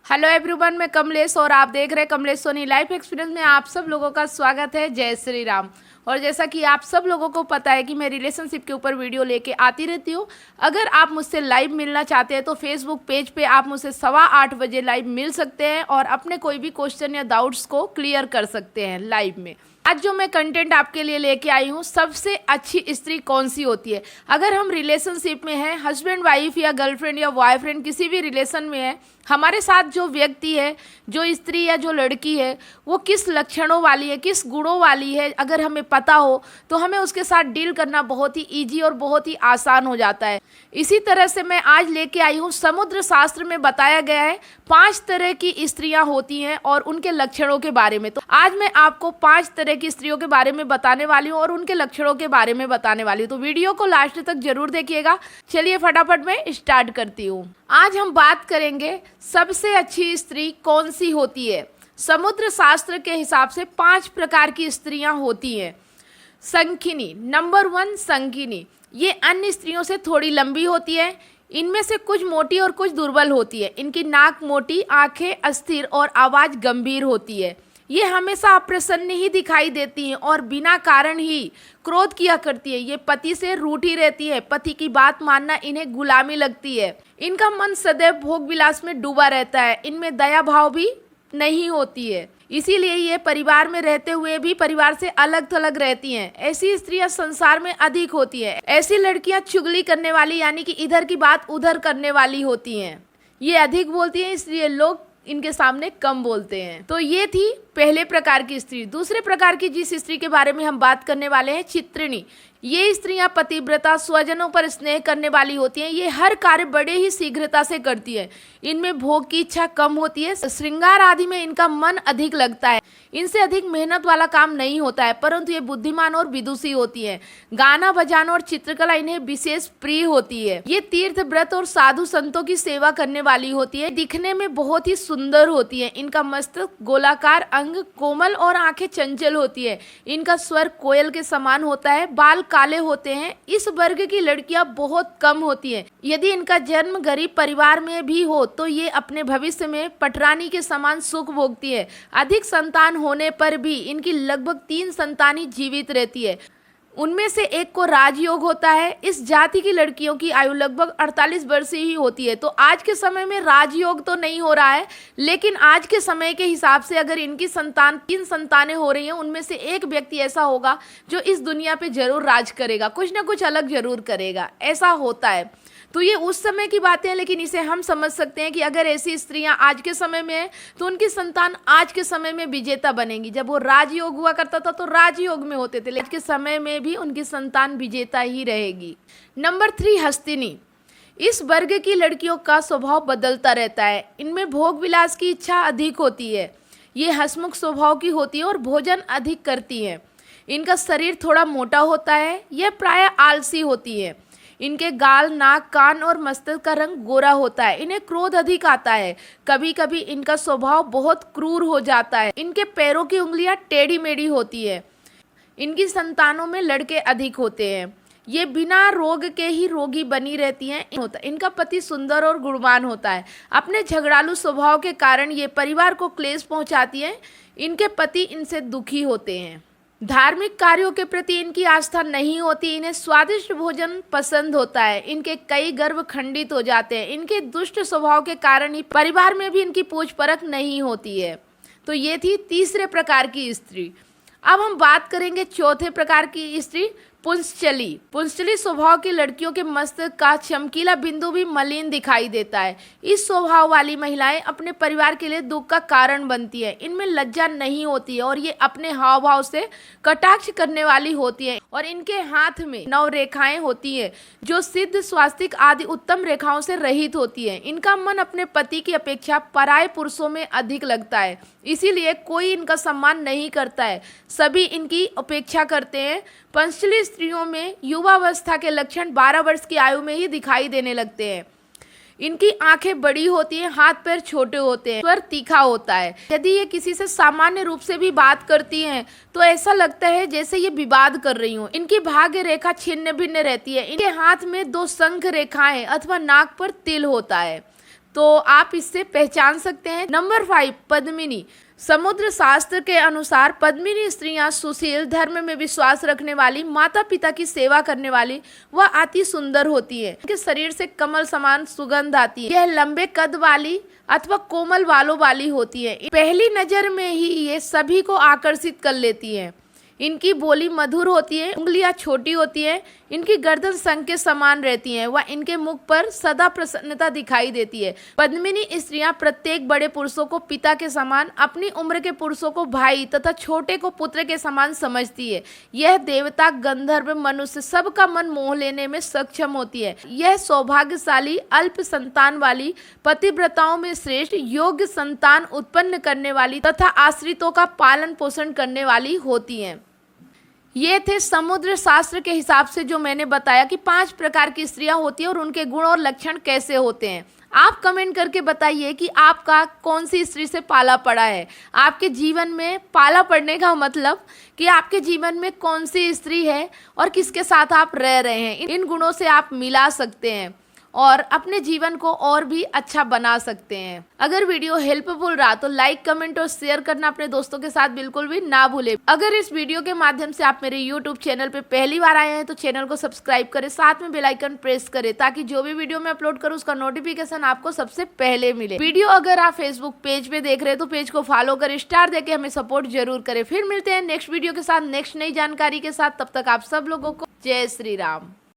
Hello everyone, मैं कमलेश और आप देख रहे हैं कमलेश सोनी लाइफ एक्सपीरियंस में आप सब लोगों का स्वागत है। जय श्री राम। और जैसा कि आप सब लोगों को पता है कि मैं रिलेशनशिप के ऊपर वीडियो लेके आती रहती हूँ। अगर आप मुझसे लाइव मिलना चाहते हैं तो फेसबुक पेज पे आप मुझसे 8:15 बजे लाइव मिल सकते हैं और अपने कोई भी क्वेश्चन या डाउट्स को क्लियर कर सकते हैं लाइव में। आज जो मैं कंटेंट आपके लिए लेके आई हूँ, सबसे अच्छी स्त्री कौन सी होती है। अगर हम रिलेशनशिप में हैं, हस्बैंड वाइफ या गर्लफ्रेंड या बॉयफ्रेंड किसी भी रिलेशन में है, हमारे साथ जो व्यक्ति है, जो स्त्री या जो लड़की है, वो किस लक्षणों वाली है, किस गुणों वाली है, अगर हमें पता हो तो हमें उसके साथ डील करना बहुत ही ईजी और बहुत ही आसान हो जाता है। इसी तरह से मैं आज लेके आई हूँ, समुद्र शास्त्र में बताया गया है 5 तरह की स्त्रियां होती हैं और उनके लक्षणों के बारे में। तो आज मैं आपको 5 तरह की स्त्रियों के बारे में बताने वाली हूँ और उनके लक्षणों के बारे में बताने वाली हूँ। तो वीडियो को लास्ट तक जरूर देखिएगा। चलिए फटाफट मैं स्टार्ट करती हूँ। आज हम बात करेंगे सबसे अच्छी स्त्री कौन सी होती है। समुद्र शास्त्र के हिसाब से 5 प्रकार की स्त्रियां होती हैं। संखिनी, नंबर 1 संखिनी। ये अन्य स्त्रियों से थोड़ी लंबी होती है। इनमें से कुछ मोटी और कुछ दुर्बल होती है। इनकी नाक मोटी, आंखें अस्थिर और आवाज गंभीर होती है। ये हमेशा अप्रसन्न ही दिखाई देती हैं और बिना कारण ही क्रोध किया करती है। ये पति से रूठी रहती है। पति की बात मानना इन्हें गुलामी लगती है। इनका मन सदैव भोग विलास में डूबा रहता है। इनमें दया भाव भी नहीं होती है, इसीलिए ये परिवार में रहते हुए भी परिवार से अलग थलग रहती हैं। ऐसी स्त्रियां संसार में अधिक होती हैं। ऐसी लड़कियां चुगली करने वाली, यानी कि इधर की बात उधर करने वाली होती हैं। ये अधिक बोलती हैं, इसलिए लोग इनके सामने कम बोलते हैं। तो ये थी पहले प्रकार की स्त्री। दूसरे प्रकार की जिस स्त्री के बारे में हम बात करने वाले हैं, चित्रिणी। ये स्त्रियां पतिव्रता, स्वजनों पर स्नेह करने वाली होती हैं। ये हर कार्य बड़े ही शीघ्रता से करती है। इनमें भोग की इच्छा कम होती है। श्रृंगार आदि में इनका मन अधिक लगता है। इनसे अधिक मेहनत वाला काम नहीं होता है, परंतु ये बुद्धिमान और विदुषी होती है। गाना बजाना और चित्रकला इन्हें विशेष प्रिय होती है। ये तीर्थ व्रत और साधु संतों की सेवा करने वाली होती है। दिखने में बहुत ही सुंदर होती है। इनका मस्तक गोलाकार, अंग कोमल और आंखें चंचल होती है। इनका स्वर कोयल के समान होता है। बाल काले होते हैं। इस वर्ग की लड़कियां बहुत कम होती हैं। यदि इनका जन्म गरीब परिवार में भी हो तो ये अपने भविष्य में पटरानी के समान सुख भोगती है। अधिक संतान होने पर भी इनकी लगभग 3 संतान ही जीवित रहती है। उनमें से एक को राजयोग होता है। इस जाति की लड़कियों की आयु लगभग 48 वर्ष ही होती है। तो आज के समय में राजयोग तो नहीं हो रहा है, लेकिन आज के समय के हिसाब से अगर इनकी 3 संतानें हो रही हैं, उनमें से एक व्यक्ति ऐसा होगा जो इस दुनिया पे जरूर राज करेगा, कुछ ना कुछ अलग जरूर करेगा। ऐसा होता है। तो ये उस समय की बातें हैं, लेकिन इसे हम समझ सकते हैं कि अगर ऐसी स्त्रियां आज के समय में है तो उनकी संतान आज के समय में विजेता बनेंगी। जब वो राजयोग हुआ करता था तो राजयोग में होते थे, लेकिन आज के समय में भी उनकी संतान विजेता ही रहेगी। नंबर 3 हस्तिनी। इस वर्ग की लड़कियों का स्वभाव बदलता रहता है। इनमें भोग विलास की इच्छा अधिक होती है। ये हंसमुख स्वभाव की होती है और भोजन अधिक करती है। इनका शरीर थोड़ा मोटा होता है। यह प्रायः आलसी होती है। इनके गाल, नाक, कान और मस्तक का रंग गोरा होता है। इन्हें क्रोध अधिक आता है। कभी कभी इनका स्वभाव बहुत क्रूर हो जाता है। इनके पैरों की उंगलियां टेढ़ी मेढ़ी होती है। इनकी संतानों में लड़के अधिक होते हैं। ये बिना रोग के ही रोगी बनी रहती हैं। इनका पति सुंदर और गुणवान होता है। अपने झगड़ालू स्वभाव के कारण ये परिवार को क्लेश पहुंचाती है। इनके पति इनसे दुखी होते हैं। धार्मिक कार्यों के प्रति इनकी आस्था नहीं होती। इन्हें स्वादिष्ट भोजन पसंद होता है। इनके कई गर्भ खंडित हो जाते हैं। इनके दुष्ट स्वभाव के कारण ही परिवार में भी इनकी पूछ परख नहीं होती है। तो ये थी तीसरे प्रकार की स्त्री। अब हम बात करेंगे चौथे प्रकार की स्त्री, पुंसचली। पुंसचली स्वभाव की लड़कियों के मस्तक का चमकीला बिंदु भी मलिन दिखाई देता है। इस स्वभाव वाली महिलाएं अपने परिवार के लिए दुख का कारण बनती है। इनमें लज्जा नहीं होती है और ये अपने हाव भाव से कटाक्ष करने वाली होती है। और इनके हाथ में 9 रेखाएं होती है जो सिद्ध, स्वास्तिक आदि उत्तम रेखाओं से रहित होती है। इनका मन अपने पति की अपेक्षा पराये पुरुषों में अधिक लगता है, इसीलिए कोई इनका सम्मान नहीं करता है। सभी इनकी उपेक्षा करते हैं। पंचली स्त्रियों में युवावस्था के लक्षण 12 वर्ष की आयु में ही दिखाई देने लगते हैं। इनकी आंखें बड़ी होती हैं, हाथ पैर छोटे होते हैं, स्वर तीखा होता है। यदि ये किसी से सामान्य रूप से भी बात करती हैं तो ऐसा लगता है जैसे ये विवाद कर रही हूँ। इनकी भाग्य रेखा छिन्न भिन्न रहती है। इनके हाथ में 2 शंख रेखाएं अथवा नाक पर तिल होता है। तो आप इससे पहचान सकते हैं। नंबर 5, पद्मिनी। समुद्र शास्त्र के अनुसार पद्मिनी स्त्रियां सुशील, धर्म में विश्वास रखने वाली, माता पिता की सेवा करने वाली व अति सुंदर होती है। इनके शरीर से कमल समान सुगंध आती है। यह लंबे कद वाली अथवा कोमल बालों वाली होती है। पहली नजर में ही ये सभी को आकर्षित कर लेती है। इनकी बोली मधुर होती है, उंगलियां छोटी होती है, इनकी गर्दन शंख के समान रहती है व इनके मुख पर सदा प्रसन्नता दिखाई देती है। पद्मिनी स्त्रियां प्रत्येक बड़े पुरुषों को पिता के समान, अपनी उम्र के पुरुषों को भाई तथा छोटे को पुत्र के समान समझती है। यह देवता, गंधर्व, मनुष्य सबका मन मोह लेने में सक्षम होती है। यह सौभाग्यशाली, अल्प संतान वाली, पतिव्रताओं में श्रेष्ठ, योग्य संतान उत्पन्न करने वाली तथा आश्रितों का पालन पोषण करने वाली होती है। ये थे समुद्र शास्त्र के हिसाब से जो मैंने बताया कि 5 प्रकार की स्त्रियां होती हैं और उनके गुण और लक्षण कैसे होते हैं। आप कमेंट करके बताइए कि आपका कौन सी स्त्री से पाला पड़ा है। आपके जीवन में पाला पड़ने का मतलब कि आपके जीवन में कौन सी स्त्री है और किसके साथ आप रह रहे हैं। इन गुणों से आप मिला सकते हैं और अपने जीवन को और भी अच्छा बना सकते हैं। अगर वीडियो हेल्पफुल रहा तो लाइक, कमेंट और शेयर करना अपने दोस्तों के साथ बिल्कुल भी ना भूलें। अगर इस वीडियो के माध्यम से आप मेरे YouTube चैनल पे पहली बार आए हैं तो चैनल को सब्सक्राइब करें, साथ में बेल आइकन प्रेस करें ताकि जो भी वीडियो मैं अपलोड करूं उसका नोटिफिकेशन आपको सबसे पहले मिले। वीडियो अगर आप फेसबुक पेज पे देख रहे हैं तो पेज को फॉलो करें, स्टार देके हमें सपोर्ट जरूर करें। फिर मिलते हैं नेक्स्ट वीडियो के साथ, नेक्स्ट नई जानकारी के साथ। तब तक आप सब लोगों को जय श्री राम।